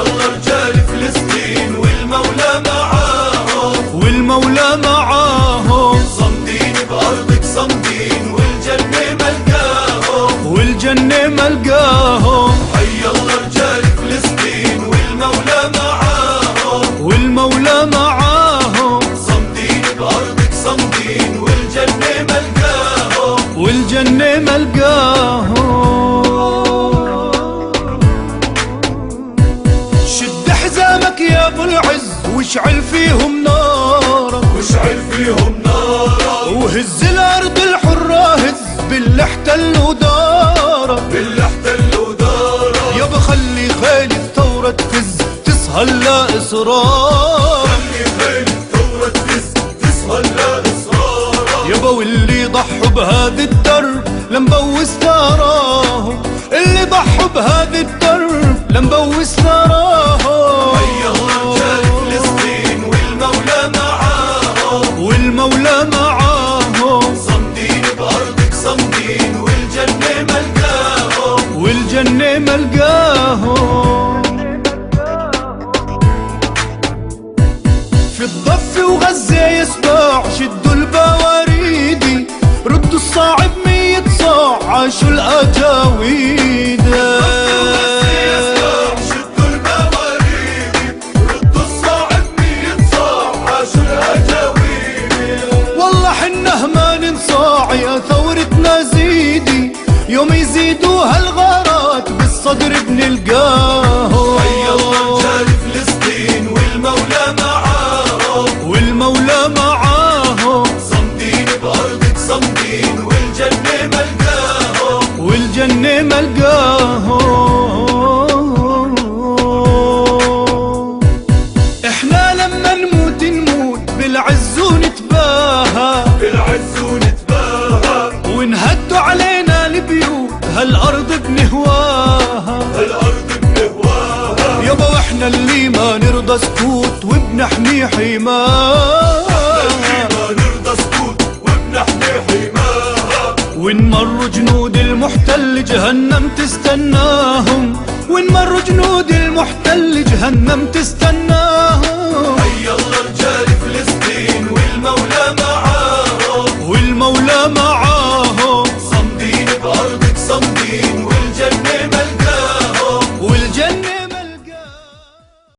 الله رجال فلسطين والمولى معاهم، والمولى معاهم، صمدين بأرضك صمدين والجنة ملقاهم، والجنة ملقاهم. حي الله رجال فلسطين والمولى معاهم، والمولى معاهم، صمدين بأرضك صمدين والجنة ملقاهم، والجنة ملقاهم. شد حزامك يا ابو العز واشعل فيهم نارك، واشعل فيهم نارك، وهز الارض الحرة هز باللي احتلوا دارك، باللي احتلوا دارك. يابا خلي خيل الثورة تفز تصهى لا اصرار، خلي خيل الثورة تسهى لا إصرارها. يابا واللي ضحوا بهذا الدرب لنبوس ثراهم، اللي ضحوا بهذا الدرب لنبوس ثراهم. حي الله رجال فلسطين والمولى معاهم، والمولى معاهم، صمدين بأرضك صمدين والجنة ملقاهم، والجنة ملقاهم. في الضف وغزة يسبع شدوا البواريدي، ردوا الصاعب 100 صاع عاشوا الأجاويد. شدوا البواريد ردوا الصاعب 100 صاع عاشوا الأجاويد. والله حنه ما ننصاع يا ثورتنا زيدي، يوم يزيدوا هالغارات بالصدر بنلقاهم. حي الله رجال فلسطين والمولى معاهم، والمولى معاهم، صمدين بأرضك صمدين والجنة ملقاهم، والجنة ملقاهم. احنا لما نموت نموت بالعز ونتباهى، بالعز ونتباهى، ونهدوا علينا البيوت هالأرض بنهواها، الأرض بنهواها. يابا واحنا اللي ما نرضى سكوت وبنحمي حماها، ما نرضى سكوت وبنحمي حماها. ونمر جنود المحتل جهنم تستناهم، ونمر جنود المحتل جهنم تستناهم.